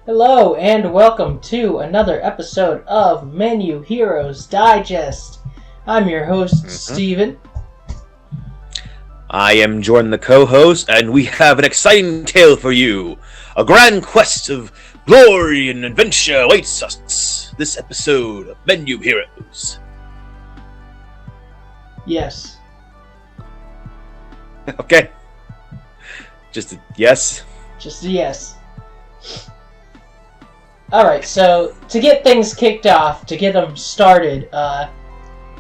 Hello and welcome to another episode of Menu Heroes Digest. I'm your host, Steven. I am Jordan, the co-host, and we have an exciting tale for you. A grand quest of glory and adventure awaits us this episode of Menu Heroes. Yes. Okay. Just a yes? Just a yes. Alright, so to get things kicked off, to get them started, I'll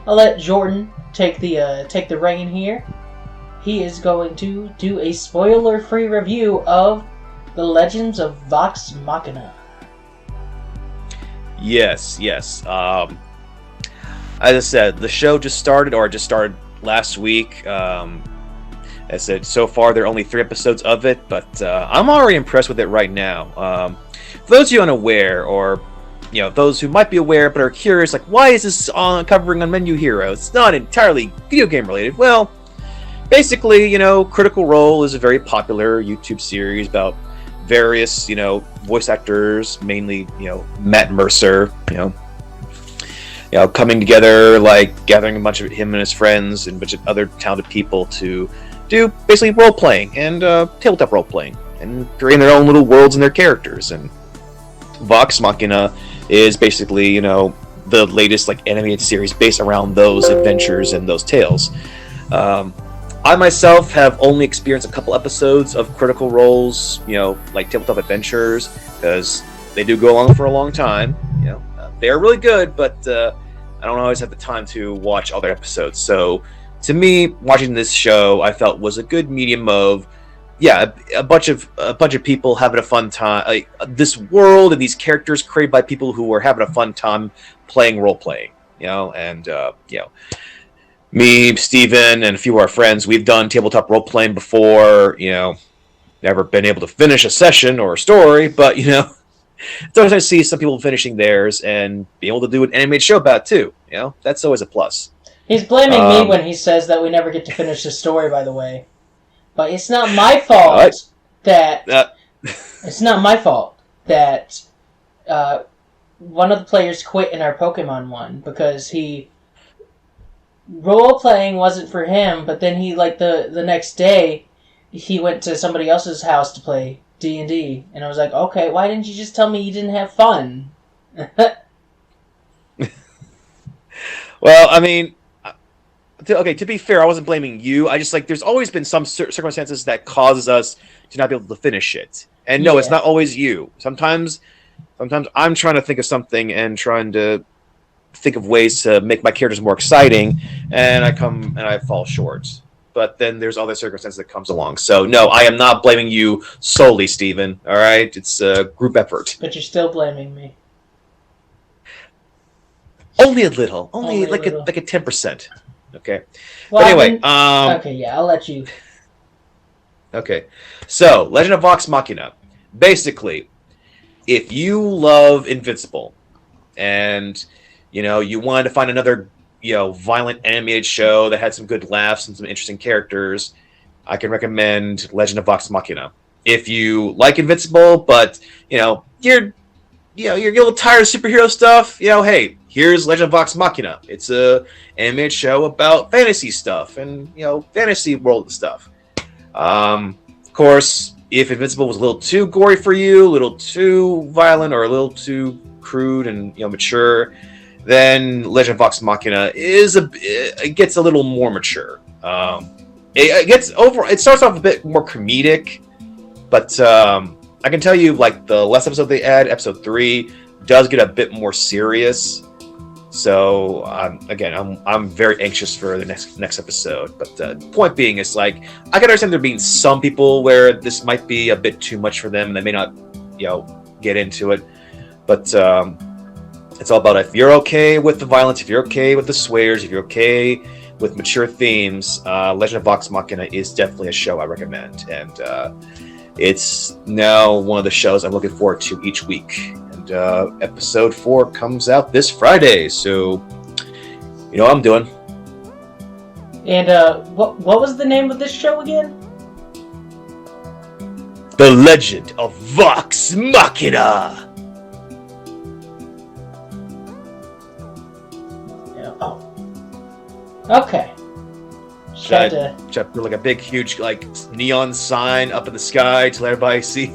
let Jordan take the reign here. He is going to do a spoiler-free review of The Legends of Vox Machina. Yes. As I said, the show just started last week. As I said, so far there are only 3 episodes of it, but I'm already impressed with it right now. For those of you unaware, or those who might be aware but are curious, like, why is this covering on Menu Heroes? It's not entirely video game related. Well, basically, Critical Role is a very popular YouTube series about various, voice actors, mainly, Matt Mercer, coming together, like gathering a bunch of him and his friends and a bunch of other talented people to do basically role playing and tabletop role playing and creating their own little worlds and their characters. And Vox Machina is basically, the latest animated series based around those adventures and those tales. I myself have only experienced a couple episodes of Critical Role's, tabletop adventures, because they do go on for a long time. They're really good, but I don't always have the time to watch all their episodes. So, to me, watching this show, I felt was a good medium of, a bunch of people having a fun time. This world and these characters created by people who were having a fun time playing role playing. Me, Steven, and a few of our friends, we've done tabletop role playing before. Never been able to finish a session or a story, but it's always nice to see some people finishing theirs and being able to do an animated show about it too. That's always a plus. He's blaming me when he says that we never get to finish the story, by the way. But it's not my fault it's not my fault that one of the players quit in our Pokemon one because role playing wasn't for him. But then he the next day he went to somebody else's house to play D&D, and I was like, okay, why didn't you just tell me you didn't have fun? Well, I mean, to be fair, I wasn't blaming you. I just there's always been some circumstances that causes us to not be able to finish it. And no, It's not always you. Sometimes I'm trying to think of something and trying to think of ways to make my characters more exciting, and I fall short. But then there's other circumstances that comes along. So no, I am not blaming you solely, Steven. All right, it's a group effort. But you're still blaming me. Only a little. Only like a 10%. Okay. Well, but anyway, okay, yeah, I'll let you. Okay. So, Legend of Vox Machina. Basically, if you love Invincible and you wanted to find another violent animated show that had some good laughs and some interesting characters, I can recommend Legend of Vox Machina. If you like Invincible, but you're a little tired of superhero stuff, hey, here's Legend of Vox Machina. It's a animated show about fantasy stuff and fantasy world stuff. Of course, if Invincible was a little too gory for you, a little too violent, or a little too crude and mature, then Legend of Vox Machina it gets a little more mature. It starts off a bit more comedic, but I can tell you, the last episode they had, episode 3, does get a bit more serious. So again, I'm very anxious for the next episode. But the point being is, I can understand there being some people where this might be a bit too much for them, and they may not, get into it. But it's all about if you're okay with the violence, if you're okay with the swears, if you're okay with mature themes, Legend of Vox Machina is definitely a show I recommend. And it's now one of the shows I'm looking forward to each week. And episode 4 comes out this Friday, so you know what I'm doing. And what was the name of this show again? The Legend of Vox Machina. Yeah. Oh. Okay. Should I put like a big, huge, like neon sign up in the sky to let everybody see?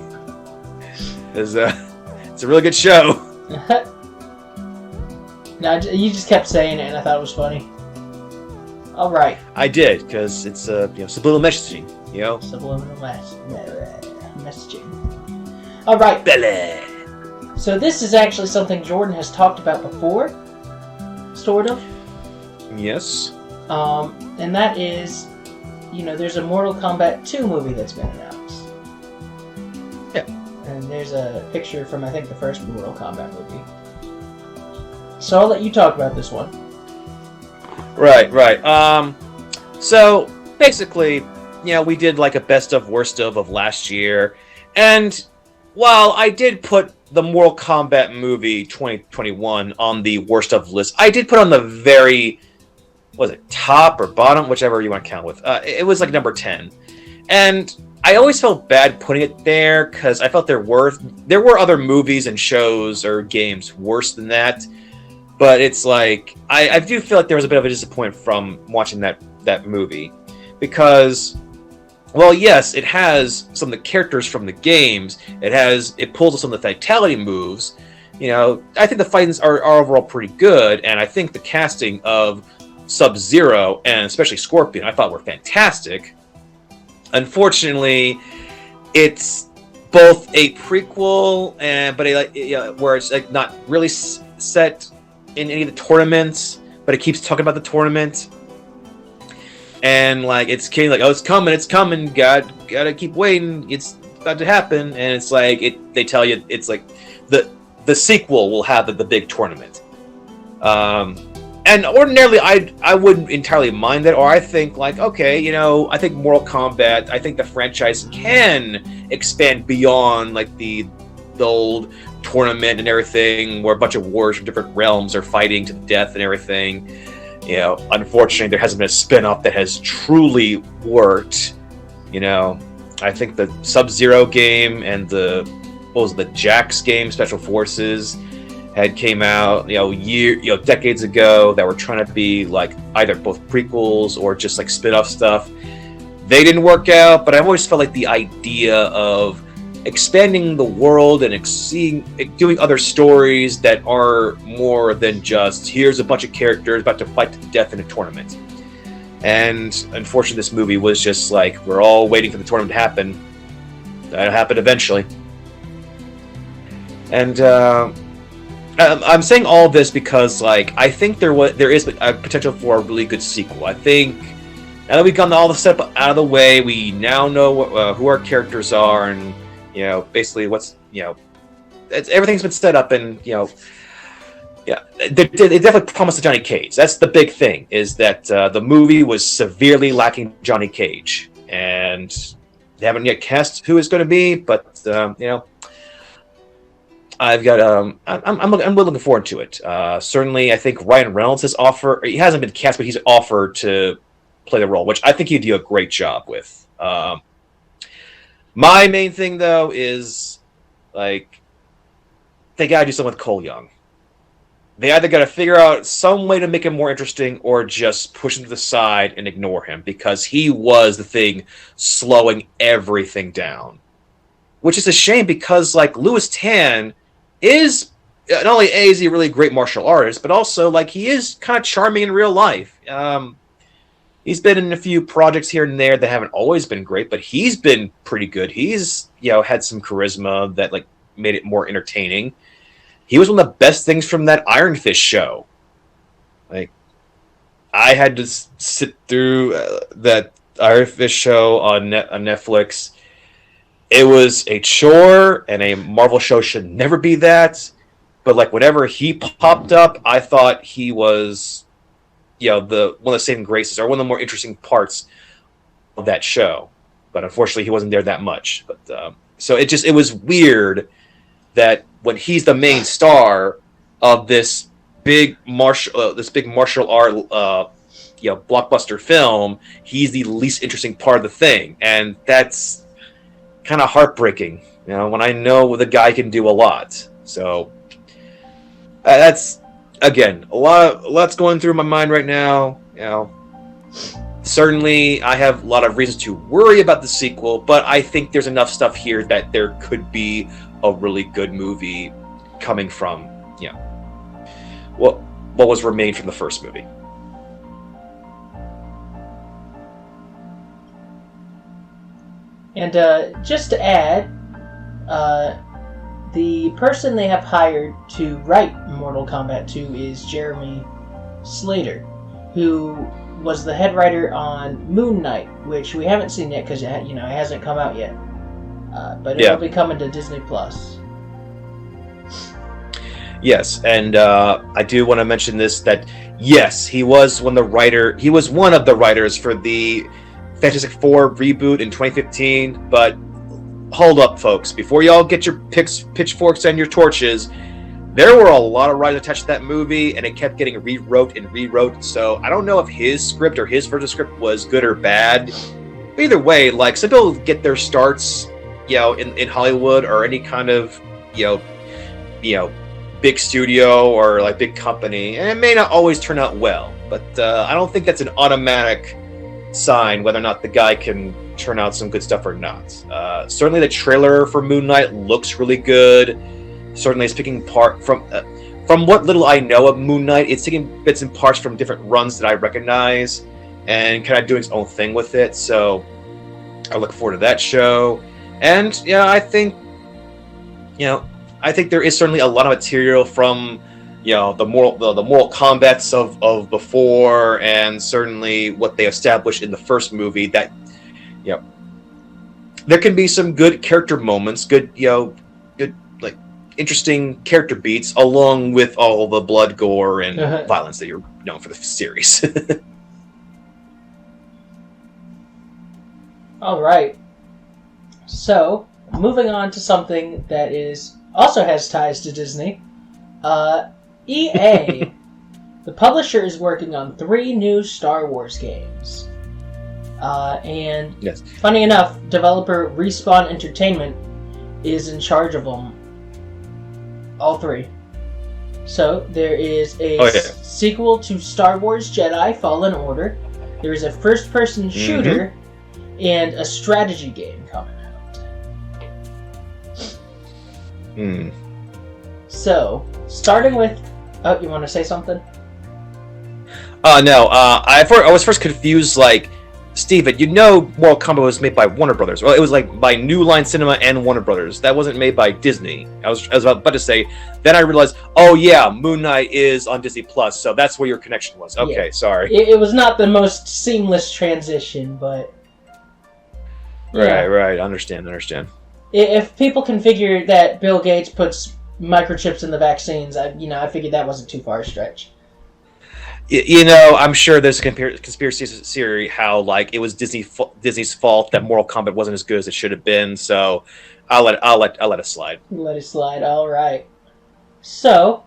It's a really good show. No, you just kept saying it, and I thought it was funny. All right. I did, because it's subliminal messaging. Subliminal messaging. All right. Belly. So this is actually something Jordan has talked about before, sort of. Yes. And that is, there's a Mortal Kombat 2 movie that's been announced. Yeah. And there's a picture from, I think, the first Mortal Kombat movie. So I'll let you talk about this one. Right. So basically, we did like a best of worst of last year, and while I did put the Mortal Kombat movie 2021 on the worst of list, I did put on the very, was it top or bottom, whichever you want to count with. It was like number 10, and I always felt bad putting it there because I felt there were other movies and shows or games worse than that. But it's like, I do feel like there was a bit of a disappointment from watching that movie. Because, well, yes, it has some of the characters from the games. It pulls some of the fatality moves. I think the fights are overall pretty good. And I think the casting of Sub-Zero and especially Scorpion, I thought were fantastic. Unfortunately, it's both a prequel, where it's like not really set in any of the tournaments, but it keeps talking about the tournament, and like it's kind of like, oh, it's coming, gotta keep waiting, it's about to happen, and it's like they tell you it's like the sequel will have the big tournament, and ordinarily I wouldn't entirely mind that, or I think like, okay, I think Mortal Kombat, I think the franchise can expand beyond like the old tournament and everything, where a bunch of warriors from different realms are fighting to the death and everything. Unfortunately, there hasn't been a spin-off that has truly worked. I think the Sub-Zero game and the Jax game, Special Forces, had came out decades ago that were trying to be like either both prequels or just like spin-off stuff. They didn't work out, but I've always felt like the idea of expanding the world and doing other stories that are more than just here's a bunch of characters about to fight to the death in a tournament. And unfortunately, this movie was just like, we're all waiting for the tournament to happen. That'll happen eventually. And I'm saying all this because like I think there is a potential for a really good sequel. I think now that we've gotten all the stuff out of the way, we now know who our characters are, and basically what's, everything's been set up, and, they definitely promised to Johnny Cage. That's the big thing, is that the movie was severely lacking Johnny Cage. And they haven't yet cast who it's going to be, but, I've got, I'm looking forward to it. Certainly, I think Ryan Reynolds has offered, he hasn't been cast, but he's offered to play the role, which I think he'd do a great job with. My main thing, though, is, like, they gotta do something with Cole Young. They either gotta figure out some way to make him more interesting or just push him to the side and ignore him, because he was the thing slowing everything down. Which is a shame, because, like, Louis Tan is, not only is he a really great martial artist, but also, like, he is kind of charming in real life. He's been in a few projects here and there that haven't always been great, but he's been pretty good. He's, had some charisma that like made it more entertaining. He was one of the best things from that Iron Fist show. Like, I had to sit through that Iron Fist show on Netflix. It was a chore, and a Marvel show should never be that. But like, whenever he popped up, I thought he was, one of the saving graces, or one of the more interesting parts of that show. But unfortunately, he wasn't there that much. But so it was weird that when he's the main star of this big martial art, blockbuster film, he's the least interesting part of the thing, and that's kind of heartbreaking. When I know the guy can do a lot. So that's again lots going through my mind right now. Certainly I have a lot of reasons to worry about the sequel, but I think there's enough stuff here that there could be a really good movie coming from what was remained from the first movie. And just to add, the person they have hired to write Mortal Kombat 2 is Jeremy Slater, who was the head writer on Moon Knight, which we haven't seen yet because it hasn't come out yet. But it'll be coming to Disney Plus. Yes, and I do want to mention this, that yes, he was one of the writers for the Fantastic Four reboot in 2015, but hold up, folks. Before y'all get your pitchforks and your torches, there were a lot of writers attached to that movie, and it kept getting rewrote, so I don't know if his script or his version of the script was good or bad. But either way, some people get their starts, in Hollywood or any kind of, big studio or big company, and it may not always turn out well, but I don't think that's an automatic sign whether or not the guy can turn out some good stuff or not. Certainly the trailer for Moon Knight looks really good. Certainly it's picking part from what little I know of Moon Knight, it's taking bits and parts from different runs that I recognize and kind of doing its own thing with it, so I look forward to that show. And I think there is certainly a lot of material from the Mortal Kombats of before, and certainly what they established in the first movie, that there can be some good character moments, good interesting character beats, along with all the blood, gore, and violence that you're known for the series. All right. So, moving on to something that also has ties to Disney. EA, the publisher, is working on 3 new Star Wars games. And yes. Funny enough, developer Respawn Entertainment is in charge of them. All 3. So, there is a sequel to Star Wars Jedi Fallen Order. There is a first-person shooter and a strategy game coming out. So, starting with... Oh, you want to say something? No. I was first confused, Steven, Mortal Kombat was made by Warner Brothers. Well, it was by New Line Cinema and Warner Brothers. That wasn't made by Disney. I was about to say. Then I realized, oh yeah, Moon Knight is on Disney Plus, so that's where your connection was. Okay, sorry. It was not the most seamless transition, but... Yeah. Right. Understand. If people can figure that Bill Gates puts microchips in the vaccines, I figured that wasn't too far a stretch. I'm sure there's a conspiracy theory how it was Disney's fault that Mortal Kombat wasn't as good as it should have been. So I'll let it slide. Let it slide. All right. So,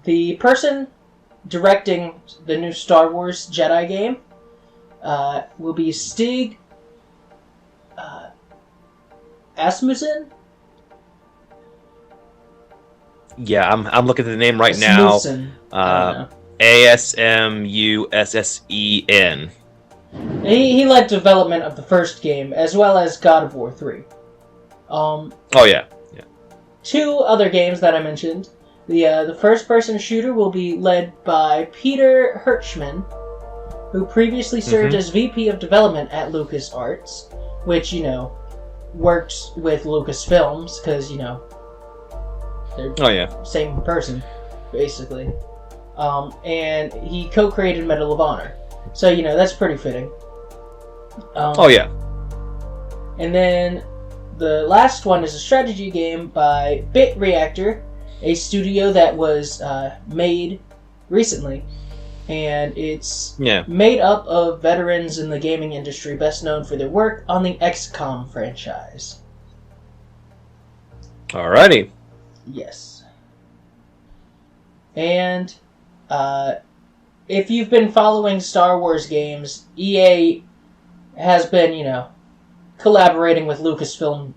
the person directing the new Star Wars Jedi game will be Stig Asmussen. Yeah, I'm looking at the name right now. Asmussen. He led development of the first game as well as God of War 3. Oh yeah. 2 other games that I mentioned. The first-person shooter will be led by Peter Hirschman, who previously served as VP of Development at LucasArts, which worked with Lucasfilms because they're same person, basically. And he co-created Medal of Honor. So, that's pretty fitting. And then the last one is a strategy game by Bit Reactor, a studio that was made recently. And it's made up of veterans in the gaming industry, best known for their work on the XCOM franchise. Alrighty. Yes. And if you've been following Star Wars games, EA has been, collaborating with Lucasfilm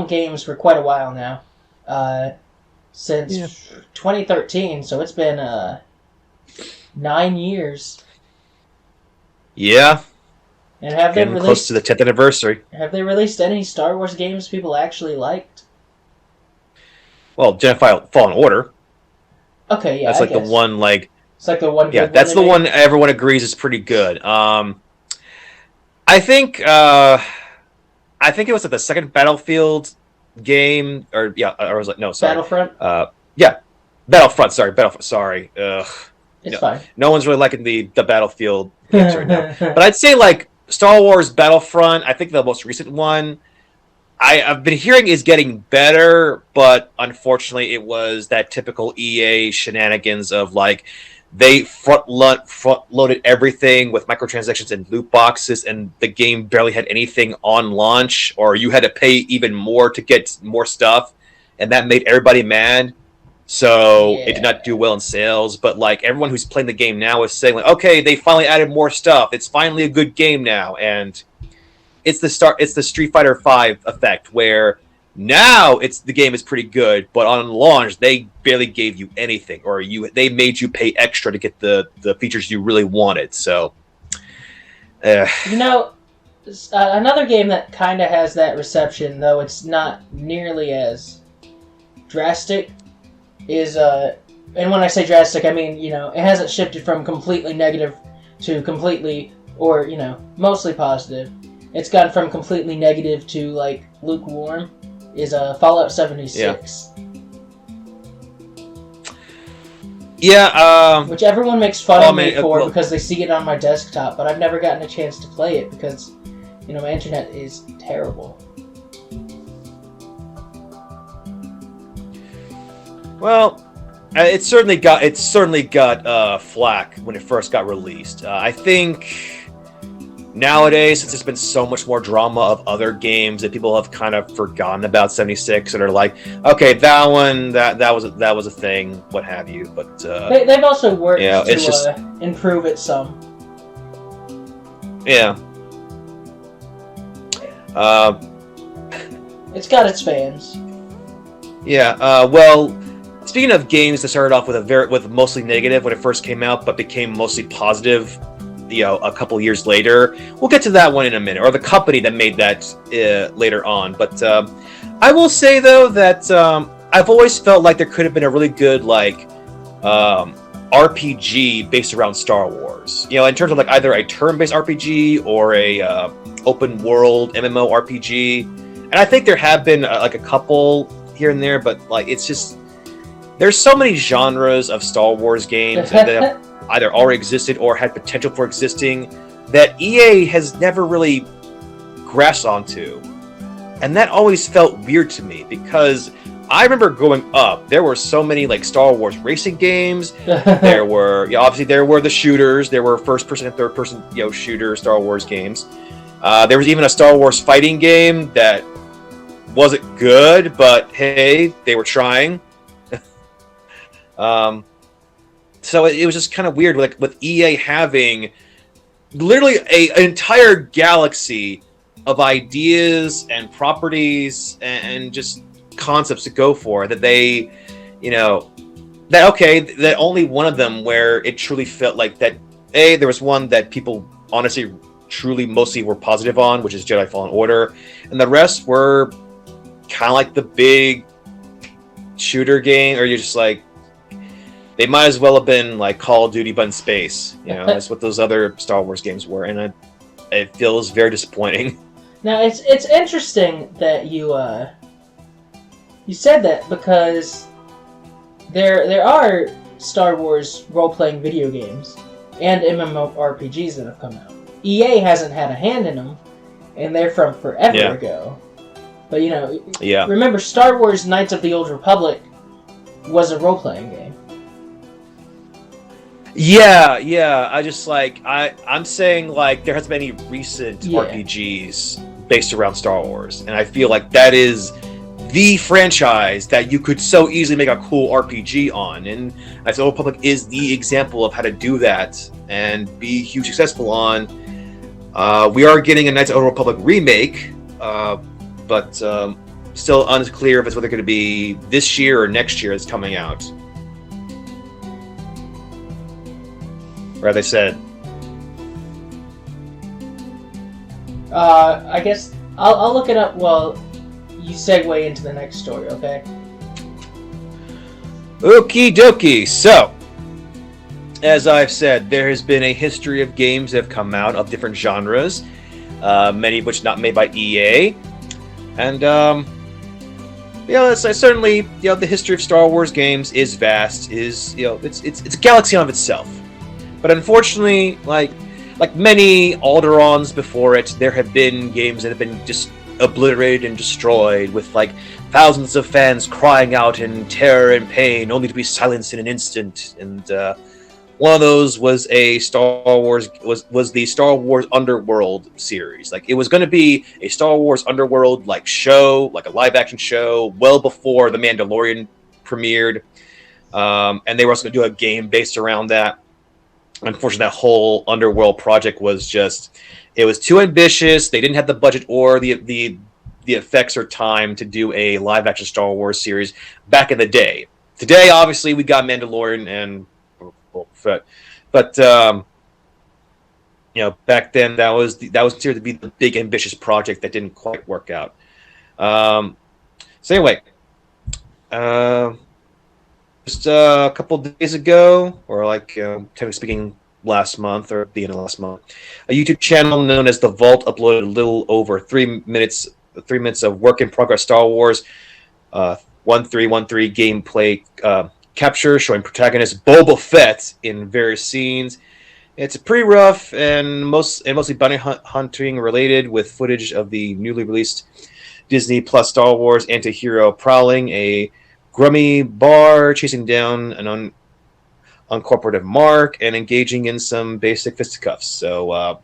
Games for quite a while now. Since 2013, so it's been 9 years. Yeah. And have they released close to the 10th anniversary? Have they released any Star Wars games people actually liked? Well, Jedi Fallen Order. Okay, yeah, that's like the one, like. It's like the one. Yeah, that's the one everyone agrees is pretty good. I think it was like the second Battlefield game, or was like no, sorry, Battlefront. Battlefront. Sorry. It's fine. No one's really liking the Battlefield games right now. But I'd say like Star Wars Battlefront. I think the most recent one I've been hearing is getting better, but unfortunately, it was that typical EA shenanigans of like. They front-loaded everything with microtransactions and loot boxes, and the game barely had anything on launch, or you had to pay even more to get more stuff, and that made everybody mad. So it did not do well in sales. But like everyone who's playing the game now is saying, like, okay, they finally added more stuff. It's finally a good game now, and it's the Street Fighter V effect where. Now the game is pretty good, but on launch they barely gave you anything, or they made you pay extra to get the features you really wanted. So, another game that kind of has that reception, though it's not nearly as drastic, is and when I say drastic, I mean it hasn't shifted from completely negative to completely, or mostly positive. It's gone from completely negative to like lukewarm. Is Fallout 76. Yeah. Which everyone makes fun of me for because they see it on my desktop, but I've never gotten a chance to play it because, my internet is terrible. Well, it certainly got flack when it first got released. I think. Nowadays, since there's been so much more drama of other games that people have kind of forgotten about 76 and are like, okay, that one, that was a thing, what have you. But they've also worked to improve it some. Yeah. It's got its fans. Yeah. Well, speaking of games that started off with mostly negative when it first came out, but became mostly positive. A couple years later. We'll get to that one in a minute, or the company that made that later on. But I will say, though, that I've always felt like there could have been a really good, like, RPG based around Star Wars. In terms of, like, either a turn-based RPG or a open-world MMORPG. And I think there have been, like, a couple here and there, but, like, it's just... There's so many genres of Star Wars games that have either already existed or had potential for existing that EA has never really grasped onto. And that always felt weird to me because I remember growing up, there were so many like Star Wars racing games. There were obviously there were the shooters, there were first person and third person shooter Star Wars games. There was even a Star Wars fighting game that wasn't good, but hey, they were trying. So it was just kind of weird, like with EA having literally an entire galaxy of ideas and properties and just concepts to go for that they, that only one of them where it truly felt like that. There was one that people honestly, truly, mostly were positive on, which is Jedi Fallen Order, and the rest were kind of like the big shooter game, or you're just like. They might as well have been like Call of Duty but in space. That's what those other Star Wars games were, and it feels very disappointing. Now it's interesting that you said that because there are Star Wars role-playing video games and MMORPGs that have come out. EA hasn't had a hand in them, and they're from forever ago. But remember Star Wars Knights of the Old Republic was a role-playing game. Yeah. I just like I'm saying like there hasn't been any recent RPGs based around Star Wars, and I feel like that is the franchise that you could so easily make a cool RPG on, and Knights of the Old Republic is the example of how to do that and be hugely successful on. We are getting a Knights of the Old Republic remake, but still unclear if it's whether going to be this year or next year it's coming out. Or they said. I guess I'll look it up while you segue into the next story, okay? Okie dokie. So, as I've said, there has been a history of games that have come out of different genres, many of which not made by EA, and it's certainly the history of Star Wars games is vast. It's a galaxy of itself, but unfortunately, like many Alderons before it, there have been games that have been just obliterated and destroyed with thousands of fans crying out in terror and pain, only to be silenced in an instant. And one of those was the Star Wars Underworld series. It was going to be a Star Wars Underworld show, a live action show, well before The Mandalorian premiered, and they were also going to do a game based around that. Unfortunately, that whole Underworld project was it was too ambitious. They didn't have the budget or the effects or time to do a live action Star Wars series back in the day. Today, obviously, we got Mandalorian and Boba Fett, but back then that was considered to be the big ambitious project that didn't quite work out. So anyway, just a couple days ago, or technically speaking, last month or the end of last month, a YouTube channel known as The Vault uploaded a little over 3 minutes of work in progress Star Wars 1313 gameplay capture showing protagonist Boba Fett in various scenes. It's pretty rough and mostly bounty hunting related, with footage of the newly released Disney Plus Star Wars anti-hero prowling a grummy bar, chasing down an uncooperative Mark, and engaging in some basic fisticuffs. So,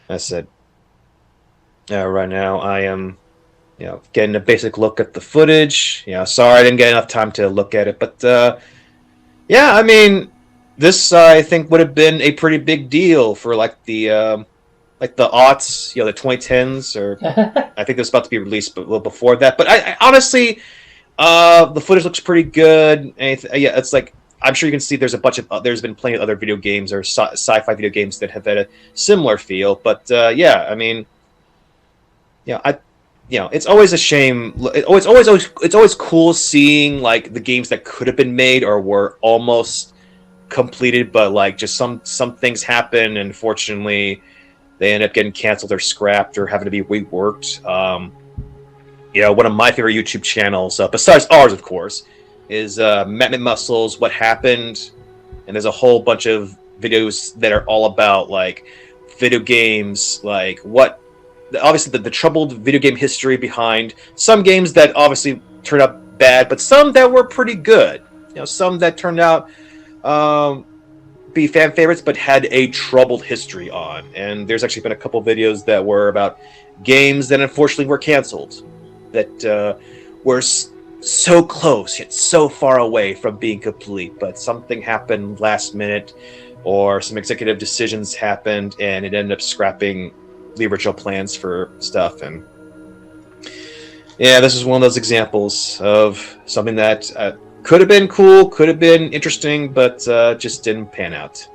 I said, right now I am, getting a basic look at the footage. Sorry I didn't get enough time to look at it, but I mean, this I think would have been a pretty big deal for the aughts, the 2010s, or I think it was about to be released, but a little before that. But I honestly, the footage looks pretty good. It's I'm sure you can see there's been plenty of other video games or sci-fi video games that have had a similar feel. But I mean, it's always a shame. It's always cool seeing the games that could have been made or were almost completed, but just some things happen, and unfortunately, they end up getting canceled or scrapped or having to be reworked. One of my favorite YouTube channels, besides ours, of course, is Matt Muscles What Happened, and there's a whole bunch of videos that are all about video games, obviously the troubled video game history behind some games that obviously turned out bad, but some that were pretty good. Some that turned out be fan favorites but had a troubled history on. And there's actually been a couple videos that were about games that unfortunately were canceled, that were so close yet so far away from being complete, but something happened last minute, or some executive decisions happened, and it ended up scrapping the original plans for stuff. And this is one of those examples of something that could have been cool, could have been interesting, but just didn't pan out.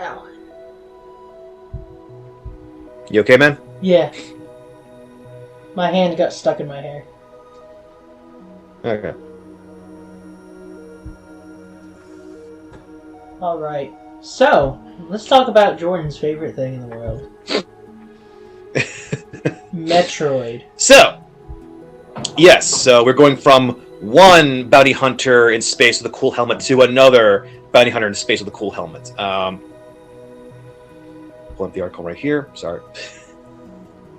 Ow. You okay, man? Yeah. My hand got stuck in my hair. Okay. Alright. So, let's talk about Jordan's favorite thing in the world. Metroid. So, yes, so we're going from one bounty hunter in space with a cool helmet to another bounty hunter in space with a cool helmet. Pull up the article right here. Sorry.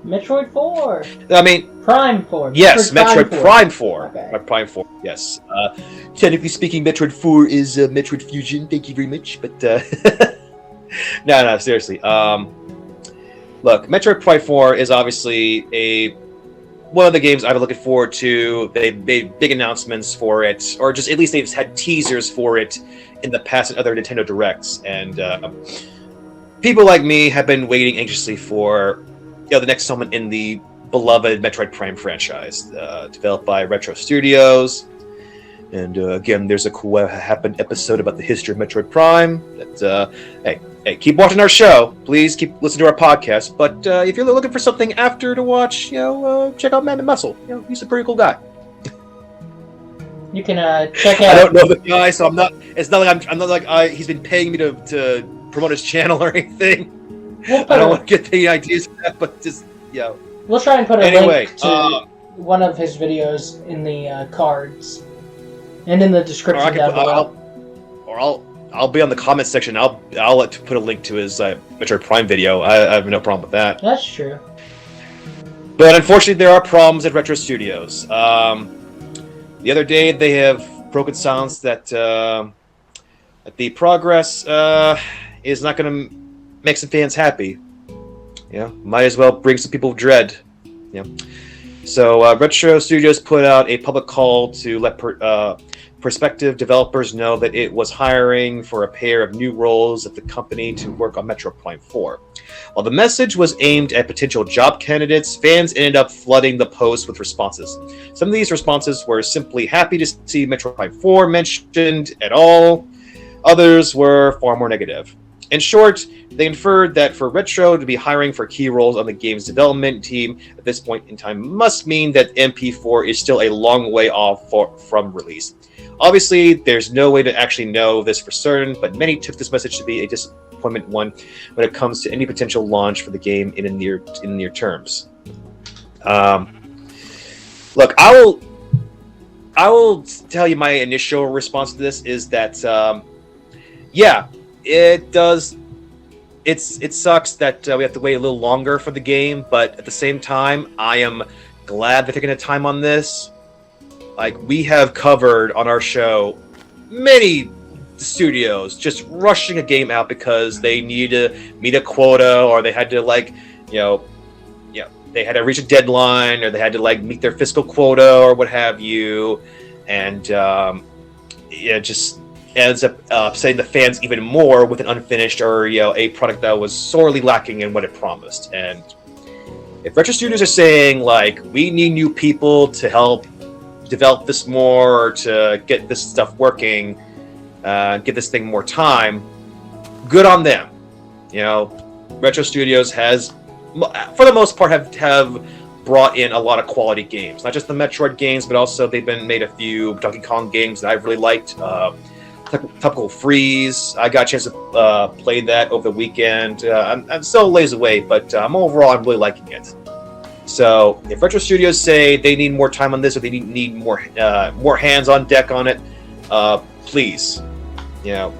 Metroid 4. I mean, Prime 4. Yes, Metroid Prime 4. Okay. Prime 4. Yes. Technically speaking, Metroid 4 is Metroid Fusion. Thank you very much. But no, seriously. Look, Metroid Prime 4 is obviously one of the games I've been looking forward to. They've made big announcements for it, or just at least they've had teasers for it in the past at other Nintendo Directs. And people like me have been waiting anxiously for the next installment in the beloved Metroid Prime franchise, developed by Retro Studios. And again, there's a cool What Happened episode about the history of Metroid Prime. That hey, keep watching our show. Please keep listening to our podcast. But if you're looking for something after to watch, check out Man and Muscle. He's a pretty cool guy. You can check out. I don't know the guy, so I'm not. It's not like I'm not like he's been paying me to promote his channel or anything. I don't want to get any ideas for that, but just We'll try and put a link to one of his videos in the cards and in the description down below. I'll be on the comments section. I'll put a link to his Metroid Prime video. I have no problem with that. That's true. But unfortunately, there are problems at Retro Studios. The other day, they have broken silence that the progress is not going to make some fans happy. Might as well bring some people dread. So Retro Studios put out a public call to let prospective developers know that it was hiring for a pair of new roles at the company to work on Metroid Prime 4. While the message was aimed at potential job candidates, fans ended up flooding the post with responses. Some of these responses were simply happy to see Metroid Prime 4 mentioned at all. Others were far more negative. In short, they inferred that for Retro to be hiring for key roles on the game's development team at this point in time must mean that MP4 is still a long way off from release. Obviously, there's no way to actually know this for certain, but many took this message to be a disappointment one when it comes to any potential launch for the game in near terms. Look, I will tell you my initial response to this is that it does. It sucks that we have to wait a little longer for the game, but at the same time, I am glad they're taking the time on this. Like, we have covered on our show many studios just rushing a game out because they need to meet a quota, or they had to they had to reach a deadline, or they had to meet their fiscal quota or what have you, and it just ends up upsetting the fans even more with an unfinished or a product that was sorely lacking in what it promised. And if Retro Studios are saying we need new people to help develop this more, or to get this stuff working, give this thing more time, good on them. Retro Studios has, for the most part, have brought in a lot of quality games. Not just the Metroid games, but also they've made a few Donkey Kong games that I've really liked. Topical Freeze, I got a chance to play that over the weekend. I'm still a ways away, but overall I'm really liking it. So if Retro Studios say they need more time on this, or they need more hands on deck on it, please, do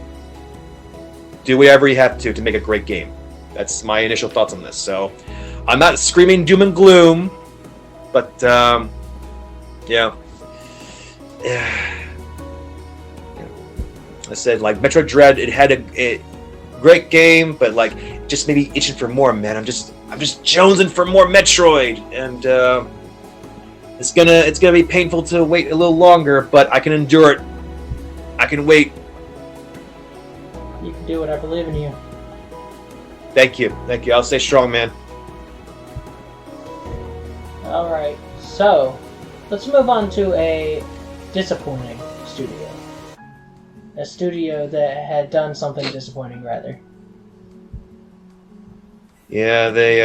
whatever you have to make a great game. That's my initial thoughts on this. So I'm not screaming doom and gloom, but I said, Metroid Dread, it had a great game, but just maybe itching for more, man. I'm just jonesing for more Metroid, and it's gonna be painful to wait a little longer, but I can endure it. I can wait. You can do it. I believe in you. Thank you. I'll stay strong, man. All right, so let's move on to a disappointing studio. A studio that had done something disappointing, rather. Yeah, they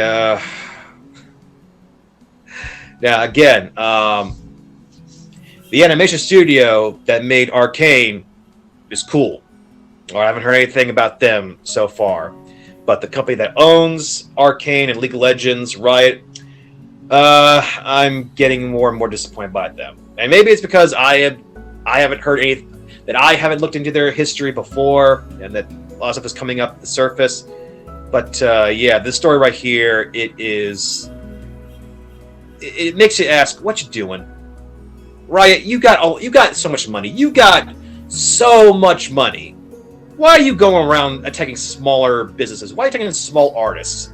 now again, the animation studio that made Arcane is cool. I haven't heard anything about them so far. But the company that owns Arcane and League of Legends, Riot, I'm getting more and more disappointed by them. And maybe it's because I haven't heard anything, that I haven't looked into their history before, and that a lot of stuff is coming up at the surface. But this story right here, it makes you ask, what you doing? Riot, you got so much money. You got so much money. Why are you going around attacking smaller businesses? Why are you attacking small artists?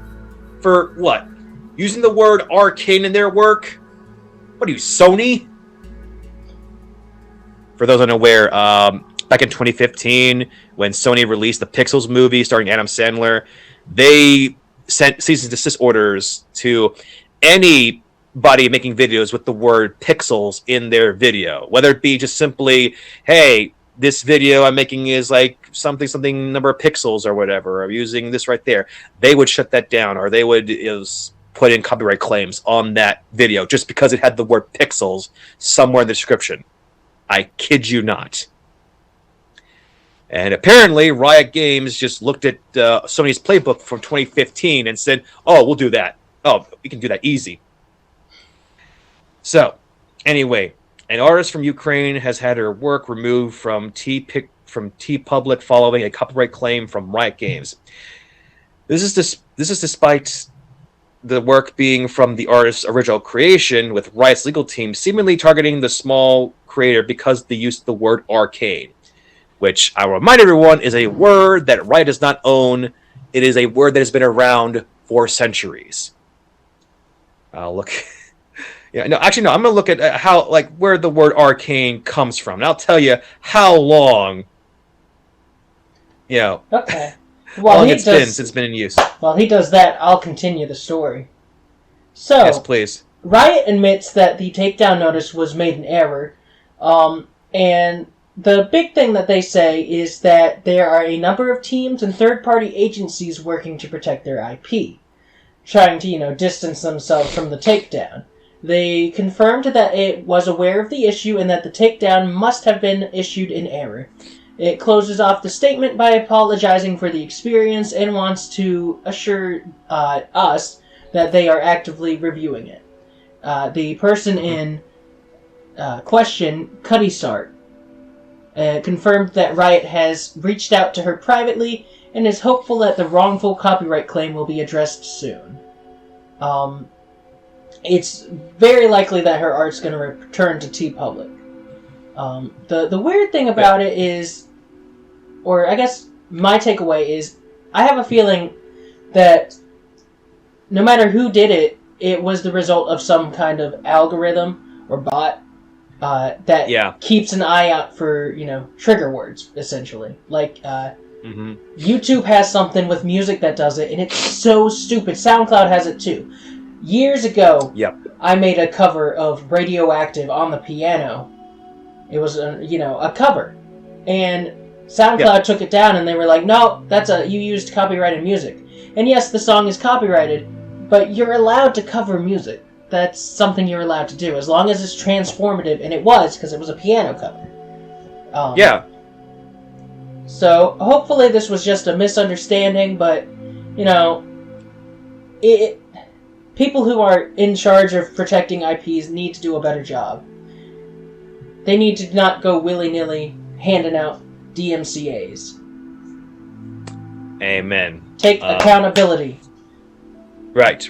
For what? Using the word arcane in their work? What are you, Sony? For those unaware, back in 2015, when Sony released the Pixels movie starring Adam Sandler, they sent cease and desist orders to anybody making videos with the word pixels in their video. Whether it be just simply, hey, this video I'm making is like something number of pixels or whatever, or using this right there, they would shut that down, or they would put in copyright claims on that video just because it had the word pixels somewhere in the description. I kid you not. And apparently, Riot Games just looked at Sony's playbook from 2015 and said, oh, we'll do that. Oh, we can do that easy. So, anyway, an artist from Ukraine has had her work removed from TeePublic following a copyright claim from Riot Games. This is despite the work being from the artist's original creation, with Riot's legal team seemingly targeting the small creator because they used the word arcade, which I will remind everyone is a word that Riot does not own. It is a word that has been around for centuries. Look. Yeah, no, actually, no. I'm gonna look at how, like, where the word arcane comes from, and I'll tell you how long. Okay. Well, it's been since it's been in use. While he does that, I'll continue the story. So, yes, please. Riot admits that the takedown notice was made in error, and the big thing that they say is that there are a number of teams and third-party agencies working to protect their IP, trying to, distance themselves from the takedown. They confirmed that it was aware of the issue and that the takedown must have been issued in error. It closes off the statement by apologizing for the experience and wants to assure us that they are actively reviewing it. The person in question, Cuddy confirmed that Riot has reached out to her privately and is hopeful that the wrongful copyright claim will be addressed soon. It's very likely that her art's going to return to TeePublic. The weird thing about it is, or I guess my takeaway is, I have a feeling that no matter who did it, it was the result of some kind of algorithm or bot that keeps an eye out for, trigger words, essentially. Like, YouTube has something with music that does it, and it's so stupid. SoundCloud has it too. Years ago, I made a cover of Radioactive on the piano. It was, a cover. And SoundCloud took it down, and they were like, no, you used copyrighted music. And yes, the song is copyrighted, but you're allowed to cover music. That's something you're allowed to do, as long as it's transformative, and it was, because it was a piano cover. So, hopefully this was just a misunderstanding, but, people who are in charge of protecting IPs need to do a better job. They need to not go willy-nilly handing out DMCAs. Amen. Take accountability. Right.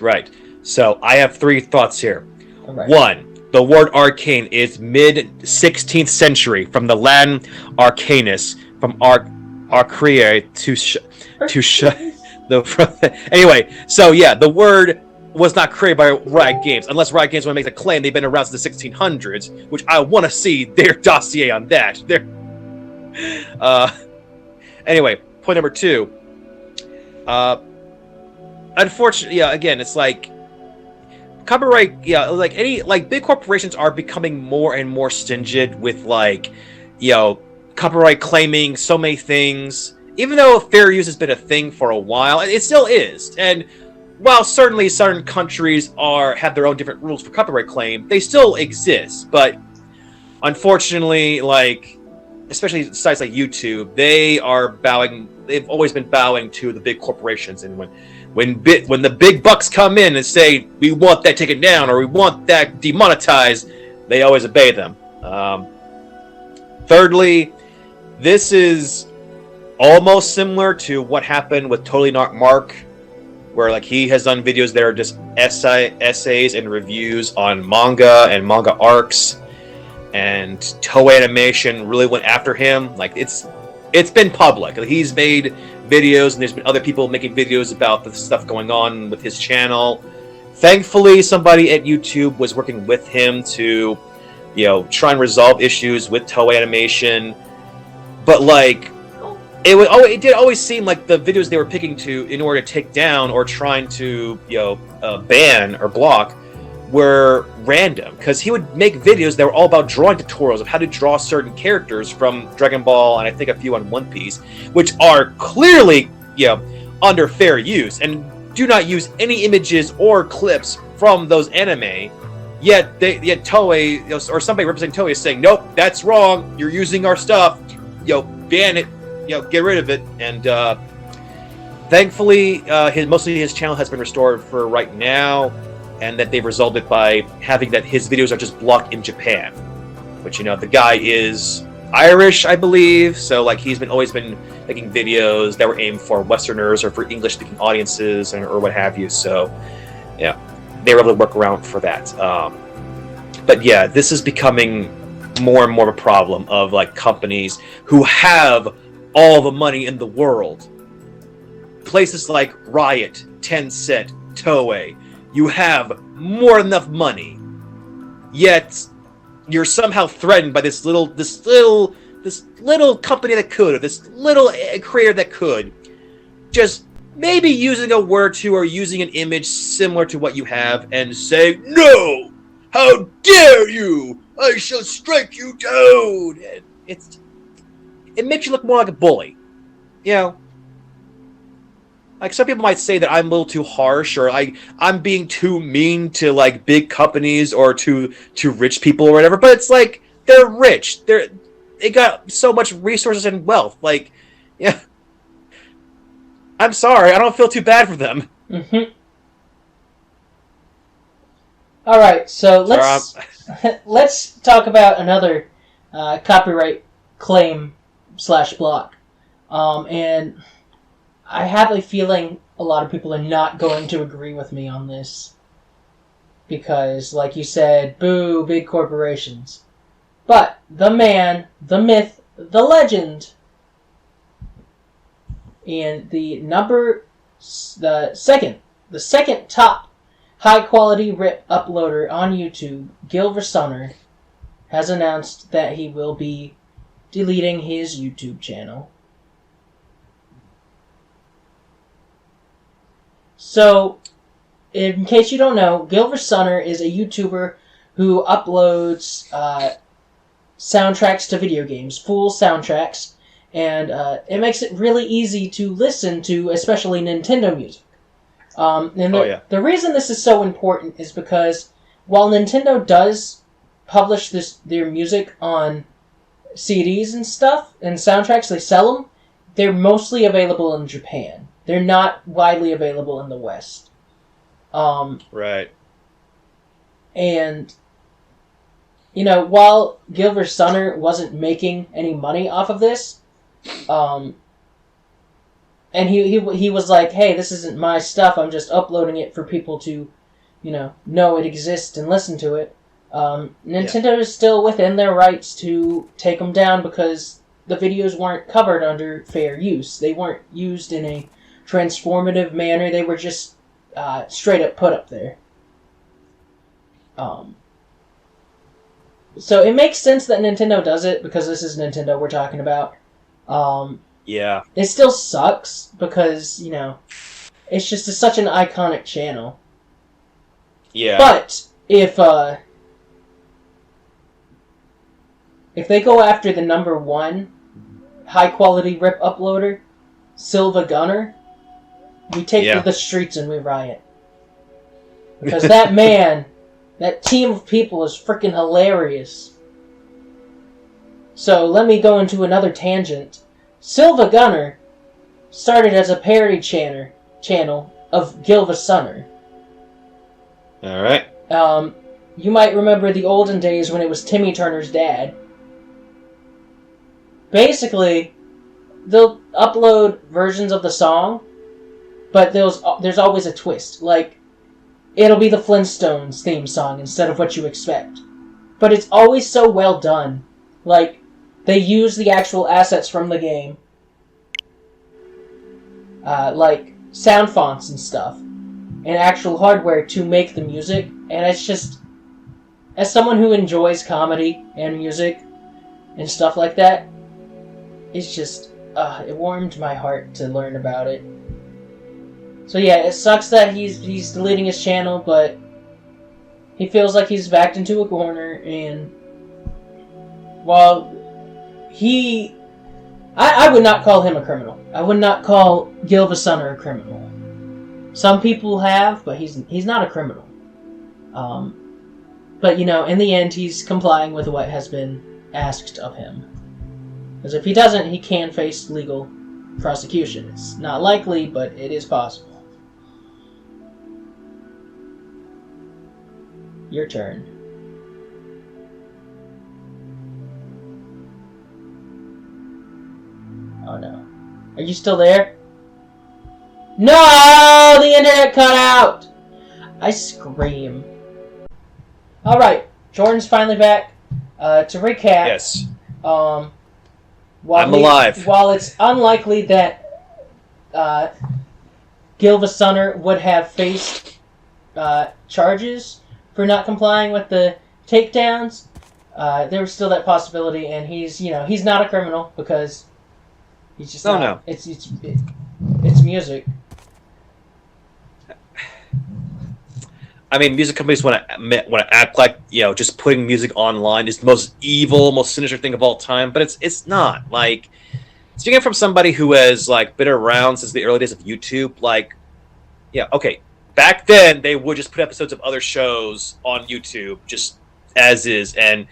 So, I have 3 thoughts here. Right. 1, the word arcane is mid-16th century, from the Latin arcanus, from arcere, anyway, so yeah, the word was not created by Riot Games, unless Riot Games want to make the claim they've been around since the 1600s, which I want to see their dossier on that. Anyway, point number 2. Unfortunately, again, it's like copyright. Big corporations are becoming more and more stingent with copyright claiming so many things. Even though fair use has been a thing for a while, and it still is, and while certainly certain countries have their own different rules for copyright claim, they still exist. But unfortunately, especially sites like YouTube, they've always been bowing to the big corporations, and when the big bucks come in and say, we want that taken down, or we want that demonetized, they always obey them. Thirdly, this is almost similar to what happened with Totally Not Mark, where he has done videos that are just essays and reviews on manga and manga arcs, and Toei Animation really went after him. It's been public. He's made videos, and there's been other people making videos about the stuff going on with his channel. Thankfully, somebody at YouTube was working with him to, try and resolve issues with Toei Animation. But like, it did always seem like the videos they were picking to in order to take down or trying to ban or block were random, because he would make videos that were all about drawing tutorials of how to draw certain characters from Dragon Ball and I think a few on One Piece, which are clearly under fair use and do not use any images or clips from those anime. Yet Toei or somebody representing Toei is saying, nope, that's wrong. You're using our stuff. Ban it. Get rid of it. And thankfully, mostly his channel has been restored for right now, and that they've resolved it by having that his videos are just blocked in Japan. Which the guy is Irish, I believe, so like he's always been making videos that were aimed for Westerners or for English-speaking audiences or what have you. So yeah, they were able to work around for that. But yeah, this is becoming more and more of a problem of like companies who have all the money in the world. Places like Riot, Tencent, Toei, you have more than enough money, yet you're somehow threatened by this little company that could, or this little creator that could, just maybe using a word or two or using an image similar to what you have and say, "No! How dare you! I shall strike you down!" And it makes you look more like a bully. Like some people might say that I'm a little too harsh, or I'm being too mean to like big companies or to rich people or whatever. But it's like they're rich. They got so much resources and wealth. Like, yeah. I'm sorry, I don't feel too bad for them. Mm-hmm. All right, so let's talk about another copyright claim / block, and I have a feeling a lot of people are not going to agree with me on this. Because, like you said, boo, big corporations. But the man, the myth, the legend, and the second top high-quality rip uploader on YouTube, GilvaSunner, has announced that he will be deleting his YouTube channel. So, in case you don't know, GilvaSunner is a YouTuber who uploads soundtracks to video games, full soundtracks, and it makes it really easy to listen to, especially Nintendo music. The reason this is so important is because while Nintendo does publish their music on CDs and stuff, and soundtracks, they sell them, they're mostly available in Japan. They're not widely available in the West. Right. And, while GilvaSunner wasn't making any money off of this, and he was like, hey, this isn't my stuff, I'm just uploading it for people to, know it exists and listen to it. Nintendo is still within their rights to take them down because the videos weren't covered under fair use. They weren't used in a transformative manner. They were just straight up put up there. So it makes sense that Nintendo does it because this is Nintendo we're talking about. Yeah. It still sucks because, it's just such an iconic channel. Yeah. But if they go after the number one high quality rip uploader, GilvaSunner, we take to the streets and we riot. Because that man, that team of people is freaking hilarious. So let me go into another tangent. GilvaSunner started as a parody channel of GilvaSunner. Alright. You might remember the olden days when it was Timmy Turner's dad. Basically, they'll upload versions of the song, but there's always a twist. Like, it'll be the Flintstones theme song instead of what you expect. But it's always so well done. Like, they use the actual assets from the game. Like sound fonts and stuff. and actual hardware to make the music, and it's just, as someone who enjoys comedy and music and stuff like that, it's just, it warmed my heart to learn about it. So yeah, it sucks that he's deleting his channel, but he feels like he's backed into a corner, and while I would not call him a criminal. I would not call GilvaSunner a criminal. Some people have, but he's not a criminal. But, in the end, he's complying with what has been asked of him. Because if he doesn't, he can face legal prosecution. It's not likely, but it is possible. Your turn. Oh no. Are you still there? No! The internet cut out! I scream. Alright, Jordan's finally back. To recap. Yes. I'm alive. While it's unlikely that GilvaSunner would have faced charges for not complying with the takedowns, there was still that possibility, and he's not a criminal because he's just not. No. It's music. I mean, music companies want to act like just putting music online is the most evil, most sinister thing of all time, but it's not. Like, speaking from somebody who has been around since the early days of YouTube, okay, back then they would just put episodes of other shows on YouTube just as is, and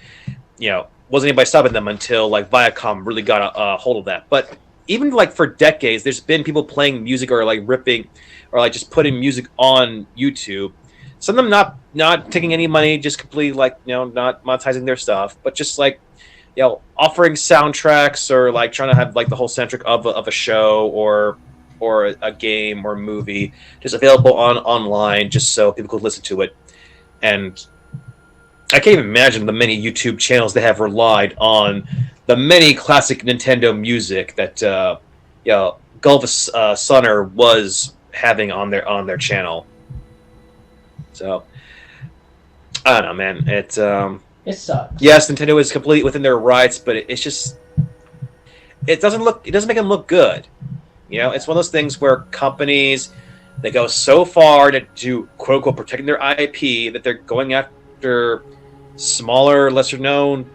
wasn't anybody stopping them until Viacom really got a hold of that. But even for decades, there's been people playing music or ripping or just putting music on YouTube. Some of them not taking any money, just completely not monetizing their stuff, but just offering soundtracks or trying to have the whole soundtrack of a show or a game or movie just available online just so people could listen to it. And I can't even imagine the many YouTube channels that have relied on the many classic Nintendo music that GilvaSunner was having on their channel. So I don't know, man. It sucks. Yes, Nintendo is completely within their rights, but it doesn't make them look good. It's one of those things where companies, they go so far to quote unquote protecting their IP that they're going after smaller, lesser known,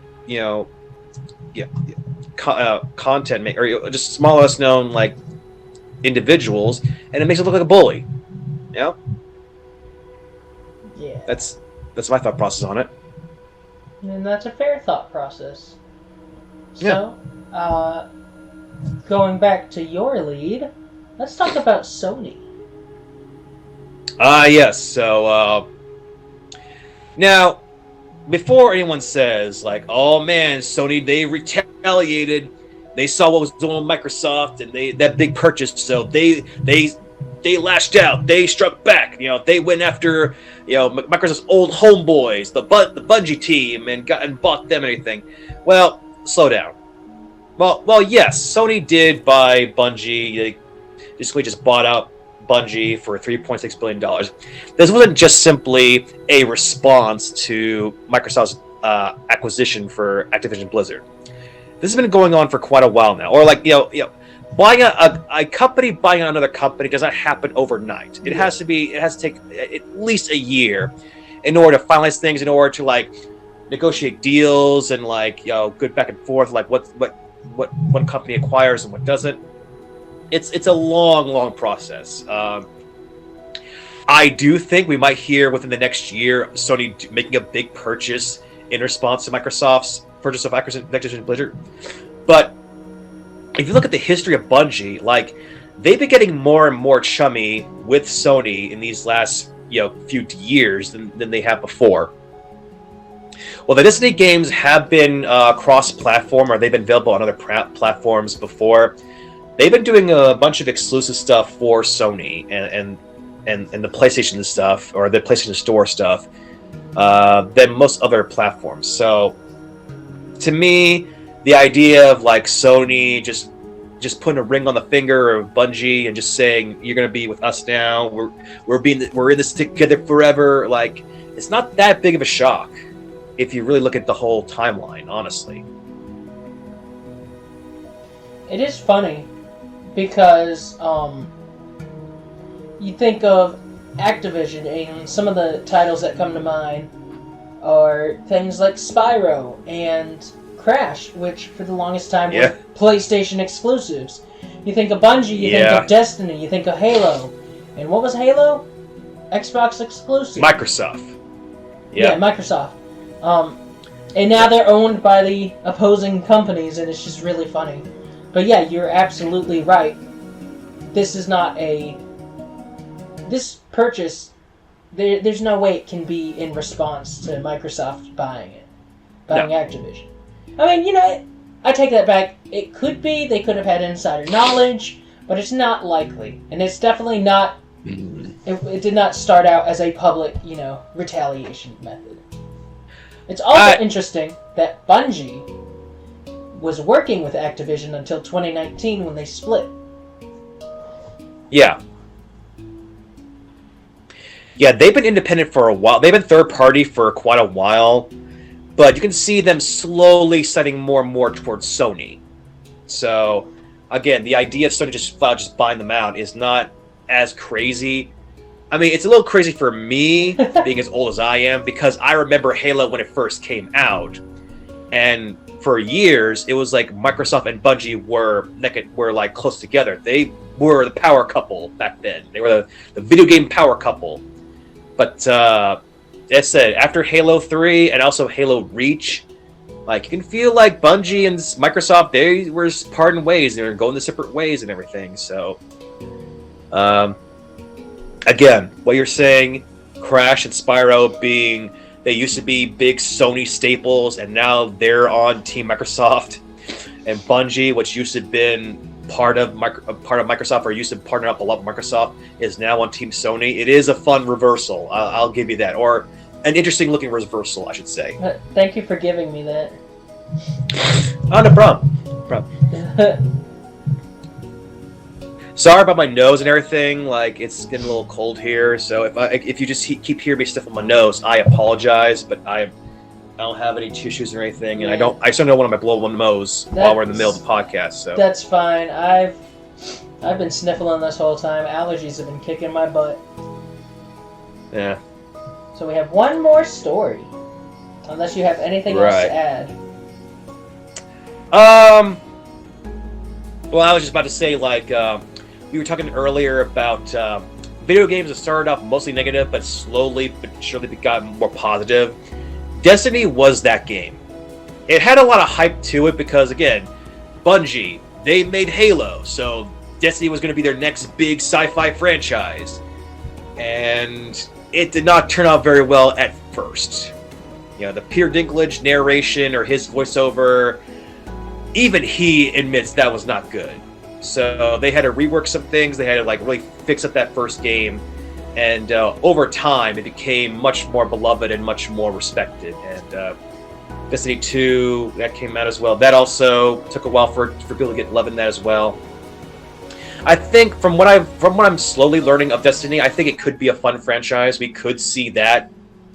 content or just smaller, less known individuals, and it makes it look like a bully. Yeah. That's my thought process on it. And that's a fair thought process. So, going back to your lead, let's talk about Sony. Yes. So, now, before anyone says, oh man, Sony, they retaliated, they saw what was going on with Microsoft, and that big purchase, so they lashed out, they struck back, they went after, Microsoft's old homeboys, the Bungie team, and bought them and everything. Well, slow down. Well, yes, Sony did buy Bungie. They basically just bought out Bungie for $3.6 billion. This wasn't just simply a response to Microsoft's acquisition for Activision Blizzard. This has been going on for quite a while now. Or buying a company buying another company does not happen overnight. It has to take at least a year in order to finalize things, in order to negotiate deals and good back and forth, what one company acquires and what doesn't. It's a long process. I do think we might hear within the next year Sony making a big purchase in response to Microsoft's purchase of Activision Blizzard. But if you look at the history of Bungie, they've been getting more and more chummy with Sony in these last few years than they have before. Well, the Disney games have been cross-platform, or they've been available on other platforms before. They've been doing a bunch of exclusive stuff for Sony and the PlayStation stuff, or the PlayStation Store stuff, than most other platforms. So, to me, the idea of Sony just just putting a ring on the finger of Bungie and just saying you're going to be with us now. We're in this together forever. Like, it's not that big of a shock if you really look at the whole timeline, honestly. It is funny because you think of Activision, and some of the titles that come to mind are things like Spyro and Crash, which for the longest time were PlayStation exclusives. You think of Bungie, you think of Destiny, you think of Halo. And what was Halo? Xbox exclusive. Microsoft. Yeah, Microsoft. And now they're owned by the opposing companies, and it's just really funny. But yeah, you're absolutely right. This is not this purchase, there's no way it can be in response to Microsoft buying Activision. I mean, I take that back. It could be, they could have had insider knowledge, but it's not likely. And it's definitely not, it did not start out as a public, retaliation method. It's also interesting that Bungie was working with Activision until 2019 when they split. Yeah. Yeah, they've been independent for a while. They've been third party for quite a while, but you can see them slowly setting more and more towards Sony. So, again, the idea of Sony just buying them out is not as crazy. I mean, it's a little crazy for me, being as old as I am, because I remember Halo when it first came out, and for years it was like Microsoft and Bungie were like close together. They were the power couple back then. They were the video game power couple. But as I said, after Halo 3 and also Halo Reach, like, you can feel like Bungie and Microsoft, they were parting ways. They were going the separate ways and everything. So, again, what you're saying, Crash and Spyro they used to be big Sony staples, and now they're on Team Microsoft. And Bungie, which used to have been part of Microsoft, or used to partner up a lot with Microsoft, is now on Team Sony. It is a fun reversal. I'll give you that, or an interesting looking reversal, I should say. Thank you for giving me that. Oh, no problem. Sorry about my nose and everything. Like, it's getting a little cold here, so if you just keep hearing me stiff on my nose, I apologize. But I don't have any tissues or anything, and I still don't want to blow my nose while we're in the middle of the podcast. So that's fine. I've been sniffling this whole time. Allergies have been kicking my butt. Yeah. So we have one more story, unless you have anything else to add. Well, I was just about to say, like, we were talking earlier about video games that started off mostly negative, but slowly but surely got more positive. Destiny was that game. It had a lot of hype to it because, again, Bungie, they made Halo, so Destiny was going to be their next big sci-fi franchise. And it did not turn out very well at first. The Peter Dinklage narration or his voiceover, even he admits that was not good. So they had to rework some things. They had to really fix up that first game, and over time it became much more beloved and much more respected. And Destiny 2, that came out as well. That also took a while for people to get love in that as well. I think from what I'm slowly learning of Destiny, I think it could be a fun franchise. We could see that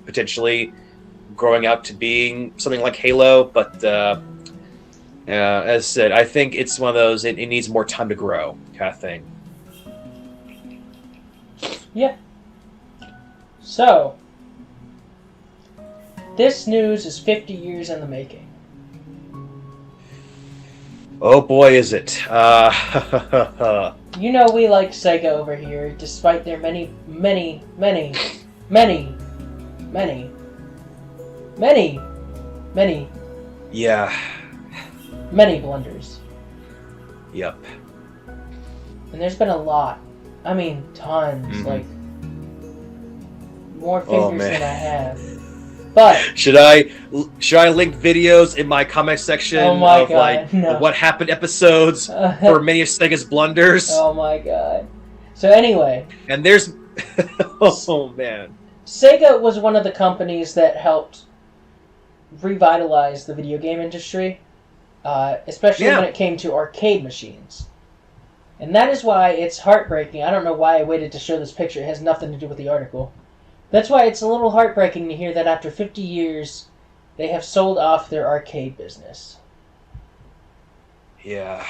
potentially growing out to being something like Halo, but as I said, I think it's one of those, it needs more time to grow kind of thing. Yeah. So, this news is 50 years in the making. Oh boy, is it. We like Sega over here, despite their many Yeah. Many blunders. Yep. And there's been a lot. I mean, tons. Mm-hmm. Like, more fingers than I have. But should I link videos in my comment section of what happened episodes for many of Sega's blunders? Oh my god. So anyway. And there's oh man. Sega was one of the companies that helped revitalize the video game industry. Especially when it came to arcade machines. And that is why it's heartbreaking. I don't know why I waited to show this picture. It has nothing to do with the article. That's why it's a little heartbreaking to hear that after 50 years, they have sold off their arcade business. Yeah.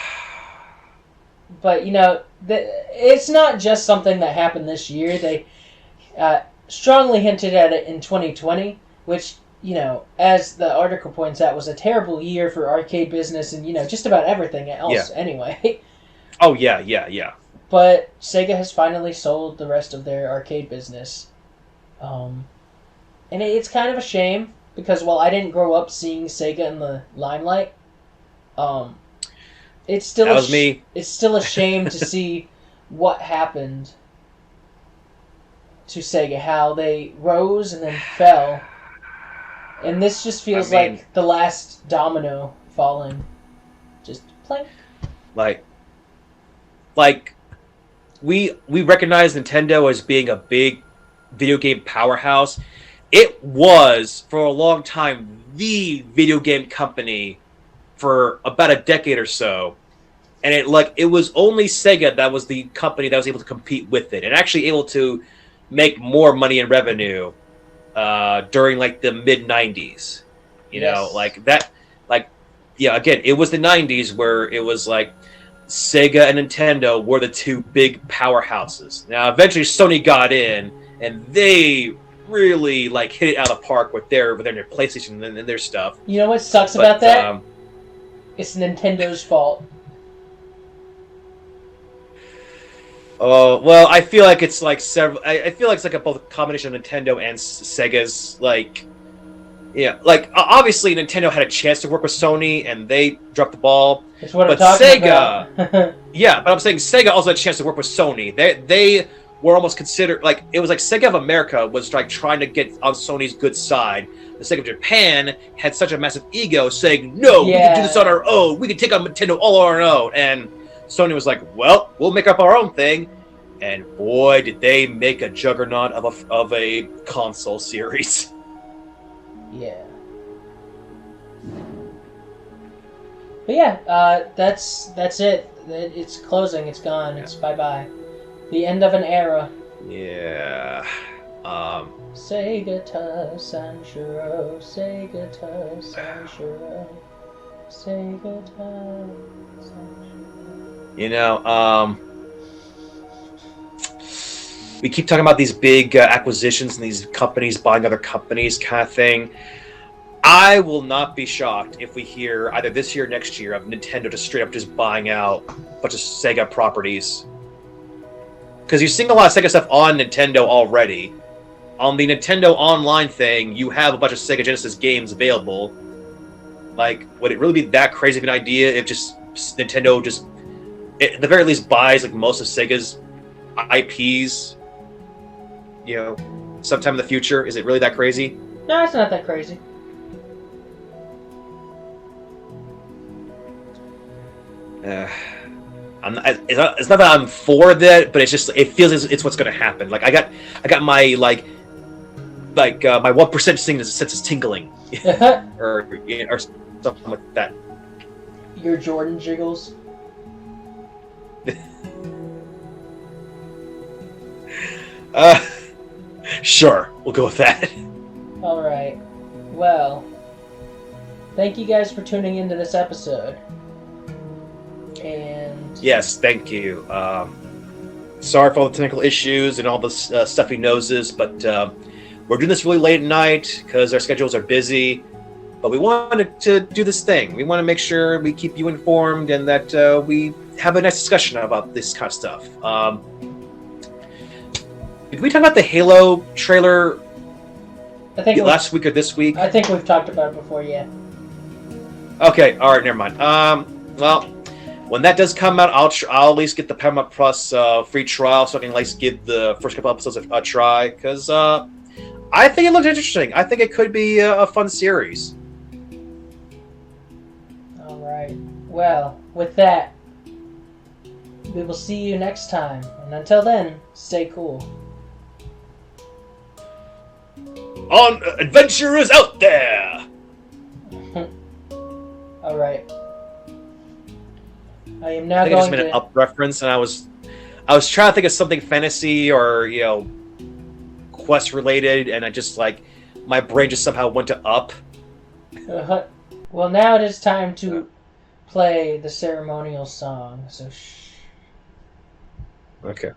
But, it's not just something that happened this year. They strongly hinted at it in 2020, which, as the article points out, was a terrible year for arcade business and, just about everything else anyway. Oh, yeah. But Sega has finally sold the rest of their arcade business. And it's kind of a shame, because while I didn't grow up seeing Sega in the limelight, it's still me. It's still a shame to see what happened to Sega, how they rose and then fell. And this just feels like the last domino falling. Just plink. Like we recognize Nintendo as being a big video game powerhouse. It was for a long time the video game company for about a decade or so, and it was only Sega that was the company that was able to compete with it and actually able to make more money in revenue during the mid 90s. Again, it was the 90s where it was Sega and Nintendo were the two big powerhouses. Now eventually Sony got in and they really hit it out of the park with their PlayStation and their stuff. You know what sucks about that? It's Nintendo's fault. Oh, well, I feel like it's several. I feel like it's both a combination of Nintendo and Sega's obviously Nintendo had a chance to work with Sony and they dropped the ball. That's what but I'm talking Sega, about. yeah, but I'm saying Sega also had a chance to work with Sony. They were almost considered it was Sega of America was trying to get on Sony's good side. The Sega of Japan had such a massive ego, saying, "No, we can do this on our own. We can take on Nintendo all on our own." And Sony was like, "Well, we'll make up our own thing." And boy, did they make a juggernaut of a console series. Yeah. But yeah, that's it. It's closing. It's gone. It's bye-bye. The end of an era. Yeah. Sega to Sanshiro, Sega to Sanshiro, Sega to Sanshiro. We keep talking about these big acquisitions and these companies buying other companies kind of thing. I will not be shocked if we hear either this year or next year of Nintendo just straight up just buying out a bunch of Sega properties. Because you're seeing a lot of Sega stuff on Nintendo already. On the Nintendo Online thing, you have a bunch of Sega Genesis games available. Would it really be that crazy of an idea if just Nintendo just, at the very least, buys most of Sega's IPs? Sometime in the future? Is it really that crazy? No, it's not that crazy. It's not that I'm for that, but it's just it feels it's what's going to happen. I got my my 1% sense is tingling, or something like that. Your Jordan jiggles. Sure, we'll go with that. All right. Well, thank you guys for tuning into this episode. And yes, thank you. Sorry for all the technical issues and all the stuffy noses, but we're doing this really late at night because our schedules are busy. But we wanted to do this thing. We want to make sure we keep you informed and that we have a nice discussion about this kind of stuff. Did we talk about the Halo trailer last week or this week? I think we've talked about it before, yeah. Okay, alright, never mind. Well, when that does come out, I'll at least get the Paramount Plus free trial so I can at least give the first couple episodes a try, because I think it looks interesting. I think it could be a fun series. Alright, well, with that, we will see you next time, and until then, stay cool. On adventurers out there! Alright. I am I now think I just going made an to... up reference, and I was trying to think of something fantasy or quest related, and I just my brain just somehow went to up. Well, now it is time to play the ceremonial song. So shh. Okay.